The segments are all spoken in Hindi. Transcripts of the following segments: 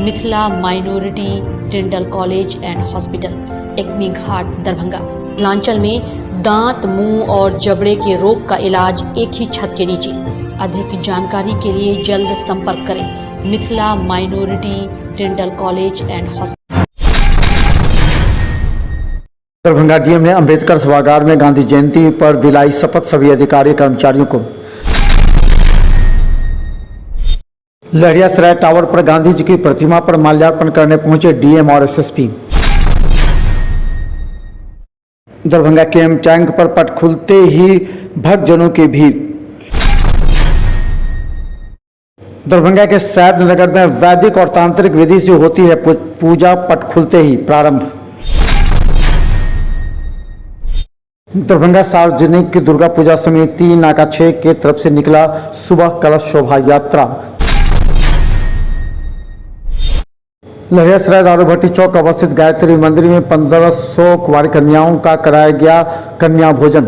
Mithila minority dental college and hospital, Ekmi Ghat, Darbhanga. Mithilanchal में दांत, मुंह और जबड़े के रोग का इलाज एक ही छत के नीचे। अधिक जानकारी के लिए जल्द संपर्क करें Mithila minority dental college and hospital. Darbhanga DM ने अंबेडकर सभागार में गांधी जयंती पर दिलाई शपथ सभी अधिकारी कर्मचारियों को। लहरियासराय टावर पर गांधी जी की प्रतिमा पर माल्यार्पण करने पहुंचे डीएम और एसएसपी। दरभंगा केएम टैंक पर पट खुलते ही भक्तजनों की भीड़। दरभंगा के सैद नगर में वैदिक और तांत्रिक विधि से होती है पूजा, पट खुलते ही प्रारंभ। दरभंगा सार्वजनिक दुर्गा पूजा समिति नाका 6 के तरफ से निकला सुबह कलश शोभा यात्रा। लहरियासराय दारूभट्टी चौक अवस्थित गायत्री मंदिर में 1500 कुंवारी कन्याओं का कराया गया कन्या भोजन।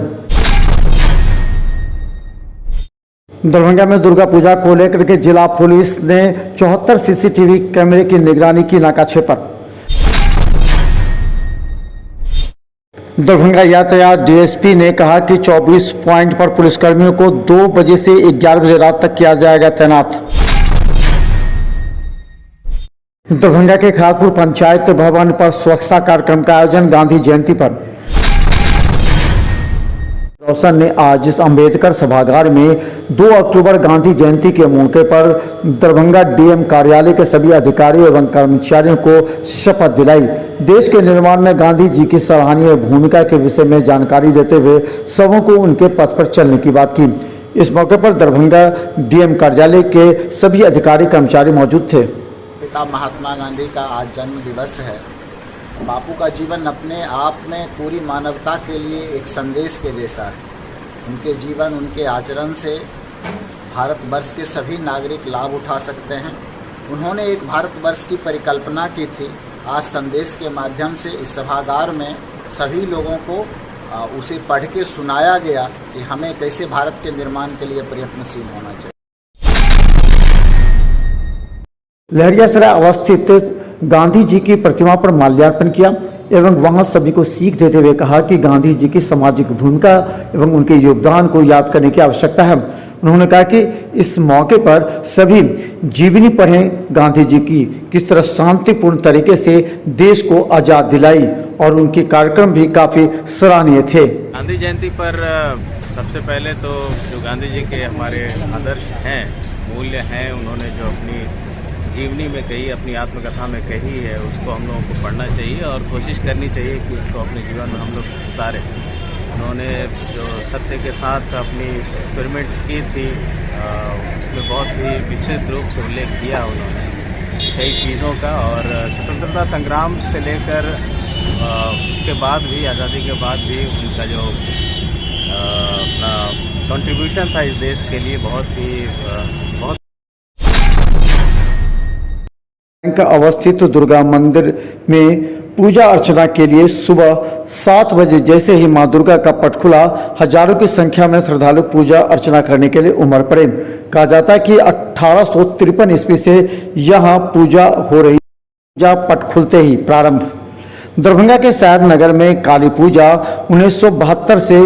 दरभंगा में दुर्गा पूजा को लेकर के जिला पुलिस ने 74 सीसीटीवी कैमरे की निगरानी की नाका 6 पर। दरभंगा यातायात डीएसपी ने कहा कि 24 पॉइंट पर पुलिसकर्मियों को 2 बजे से 11 बजे रात तक किया जाएगा तैनात। दरभंगा के खासपुर पंचायत भवन पर स्वच्छता कार्यक्रम का आयोजन गांधी जयंती पर। रोशन ने आज इस अंबेडकर सभागार में 2 अक्टूबर गांधी जयंती के मौके पर दरभंगा डीएम कार्यालय के सभी अधिकारियों एवं कर्मचारियों को शपथ दिलाई। देश के निर्माण में गांधी जी की सराहनीय भूमिका के विषय में जानकारी देते हुए सबों को उनके पथ पर चलने की बात की। इस मौके पर दरभंगा डीएम कार्यालय के सभी अधिकारी कर्मचारी मौजूद थे। पिता महात्मा गांधी का आज जन्म दिवस है। बापू का जीवन अपने आप में पूरी मानवता के लिए एक संदेश के जैसा है। उनके जीवन, उनके आचरण से भारतवर्ष के सभी नागरिक लाभ उठा सकते हैं। उन्होंने एक भारतवर्ष की परिकल्पना की थी। आज संदेश के माध्यम से इस सभागार में सभी लोगों को उसे पढ़ के सुनाया गया कि हमें कैसे भारत के निर्माण के लिए प्रयत्नशील होना चाहिए। लहरियासराय अवस्थित गांधी जी की प्रतिमा पर माल्यार्पण किया एवं वहां सभी को सीख देते हुए कहा कि गांधी जी की सामाजिक भूमिका एवं उनके योगदान को याद करने की आवश्यकता है। उन्होंने कहा कि इस मौके पर सभी जीवनी पढ़ें गांधी जी की किस तरह शांतिपूर्ण तरीके से देश को आजाद दिलाई, और उनके कार्यक्रम भी काफी सराहनीय थे। गांधी जयंती पर सबसे पहले तो जो गांधी जी के हमारे आदर्श हैं, मूल्य हैं, उन्होंने जो अपनी जीवनी में कही, अपनी आत्मकथा में कही है, उसको हम लोगों को पढ़ना चाहिए और कोशिश करनी चाहिए कि उसको अपने जीवन में हम लोग उतारें। उन्होंने जो सत्य के साथ अपनी एक्सपेरिमेंट्स की थी, उसमें बहुत ही विस्तृत रूप से उल्लेख किया उन्होंने कई चीज़ों का, और स्वतंत्रता संग्राम से लेकर उसके बाद भी, आज़ादी के बाद भी उनका जो अपना कंट्रीब्यूशन था इस देश के लिए बहुत अवस्थित दुर्गा मंदिर में पूजा अर्चना के लिए सुबह 7 बजे जैसे ही मां दुर्गा का पट खुला, हजारों की संख्या में श्रद्धालु पूजा अर्चना करने के लिए उमड़ पड़े। कहा जाता है कि 1853 ईस्वी से यहां पूजा हो रही। पूजा पट खुलते ही प्रारंभ। दरभंगा के सैद नगर में काली पूजा 1972 से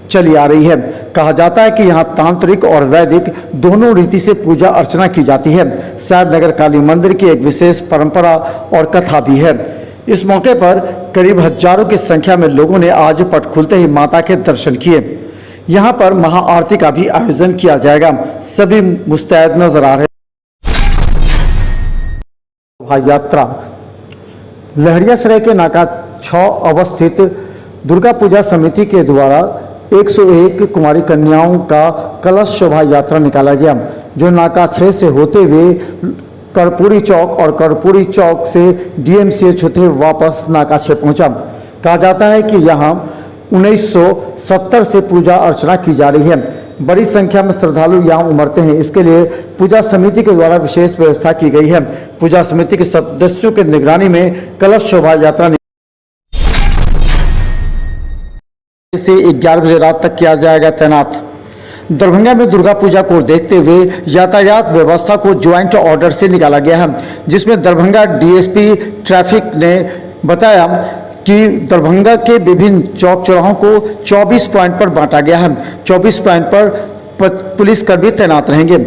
चली आ रही है। कहा जाता है कि यहाँ तांत्रिक और वैदिक दोनों रीति से पूजा अर्चना की जाती है। सैद नगर काली मंदिर की एक विशेष परंपरा और कथा भी है। इस मौके पर करीब हजारों की संख्या में लोगों ने आज पट खुलते ही माता के दर्शन किए। यहाँ पर महाआरती का भी आयोजन किया जाएगा। सभी मुस्तैद नजर आ रहे। यात्रा लहरियासराय के नाका 6 अवस्थित दुर्गा पूजा समिति के द्वारा 101 कुमारी कन्याओं का कलश शोभा यात्रा निकाला गया, जो नाका 6 से होते हुए कर्पूरी चौक और कर्पूरी चौक से डीएमसीएच होते हुए वापस नाका 6 पहुंचा। कहा जाता है कि यहाँ 1970 से पूजा अर्चना की जा रही है। बड़ी संख्या में श्रद्धालु यहाँ उमड़ते हैं। इसके लिए पूजा समिति के द्वारा विशेष व्यवस्था की गई है। पूजा समिति के सदस्यों की निगरानी में कलश शोभा यात्रा से 11 बजे रात तक किया जाएगा तैनात। दरभंगा में दुर्गा पूजा को देखते हुए यातायात व्यवस्था को ज्वाइंट ऑर्डर से निकाला गया है, जिसमें दरभंगा डीएसपी ट्रैफिक ने बताया कि दरभंगा के विभिन्न चौक चौराहों को 24 पॉइंट पर बांटा गया है। 24 पॉइंट पर पुलिसकर्मी तैनात रहेंगे।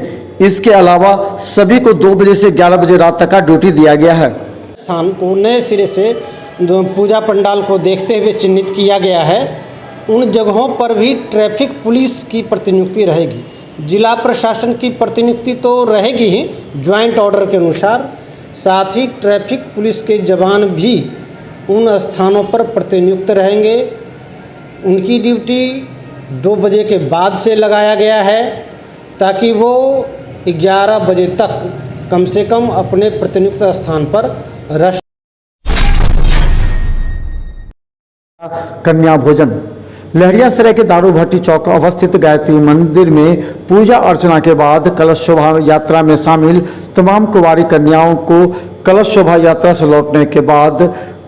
इसके अलावा सभी को 2 बजे से 11 बजे रात तक का ड्यूटी दिया गया है। स्थान को नए सिरे से पूजा पंडाल को देखते हुए चिन्हित किया गया है। उन जगहों पर भी ट्रैफिक पुलिस की प्रतिनियुक्ति रहेगी। जिला प्रशासन की प्रतिनियुक्ति तो रहेगी ही ज्वाइंट ऑर्डर के अनुसार, साथ ही ट्रैफिक पुलिस के जवान भी उन स्थानों पर प्रतिनियुक्त रहेंगे। उनकी ड्यूटी 2 बजे के बाद से लगाया गया है ताकि वो 11 बजे तक कम से कम अपने प्रतिनियुक्त स्थान पर रह। कन्या भोजन लहरियासराय के दारू भट्टी चौक अवस्थित गायत्री मंदिर में पूजा अर्चना के बाद कलश शोभा यात्रा में शामिल तमाम कुंवारी कन्याओं को कलश शोभा यात्रा से लौटने के बाद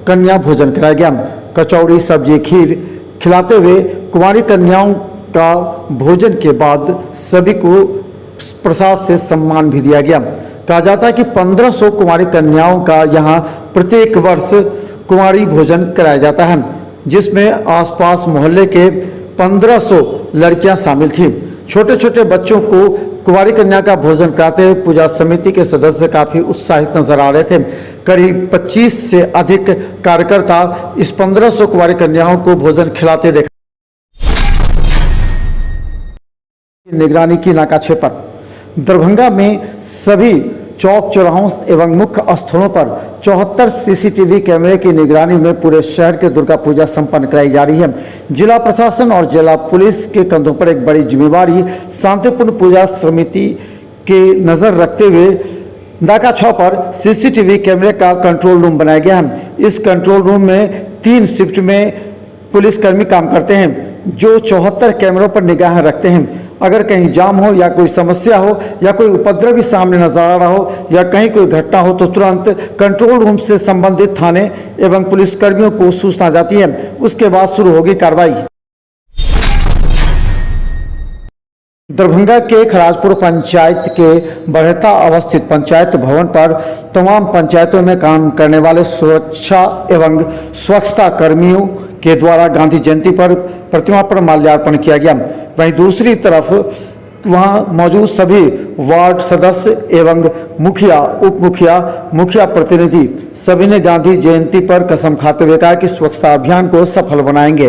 कन्या भोजन कराया गया। कचौड़ी, सब्जी, खीर खिलाते हुए कुंवारी कन्याओं का भोजन के बाद सभी को प्रसाद से सम्मान भी दिया गया। कहा जाता है कि 1500 कुंवारी कन्याओं का यहाँ प्रत्येक वर्ष कुंवारी भोजन कराया जाता है, जिसमें आसपास मोहल्ले के 1500 लड़कियां शामिल थीं। छोटे छोटे बच्चों को कुंवारी कन्या का भोजन कराते हुए पूजा समिति के सदस्य काफी उत्साहित नजर आ रहे थे। करीब 25 से अधिक कार्यकर्ता इस 1500 कुंवारी कन्याओं को भोजन खिलाते देखा। निगरानी की नाकाछे पर दरभंगा में सभी चौक चौराहों एवं मुख्य स्थलों पर 74 सीसीटीवी कैमरे की निगरानी में पूरे शहर के दुर्गा पूजा संपन्न कराई जा रही है। जिला प्रशासन और जिला पुलिस के कंधों पर एक बड़ी जिम्मेवारी शांतिपूर्ण पूजा समिति के नजर रखते हुए नाका 6 पर सीसीटीवी कैमरे का कंट्रोल रूम बनाया गया है। इस कंट्रोल रूम में 3 शिफ्ट में पुलिसकर्मी काम करते हैं, जो 74 कैमरों पर निगाह रखते हैं। अगर कहीं जाम हो या कोई समस्या हो या कोई उपद्रवी सामने नजर आ रहा हो या कहीं कोई घटना हो तो तुरंत कंट्रोल रूम से संबंधित थाने एवं पुलिसकर्मियों को सूचना जाती है। उसके बाद शुरू होगी कार्रवाई। दरभंगा के खराजपुर पंचायत के बढ़ता अवस्थित पंचायत भवन पर तमाम पंचायतों में काम करने वाले सुरक्षा एवं स्वच्छता कर्मियों के द्वारा गांधी जयंती पर प्रतिमा पर माल्यार्पण किया गया। वहीं दूसरी तरफ वहां मौजूद सभी वार्ड सदस्य एवं मुखिया, उप मुखिया, मुखिया प्रतिनिधि सभी ने गांधी जयंती पर कसम खाते हुए कहा कि स्वच्छता अभियान को सफल बनाएंगे।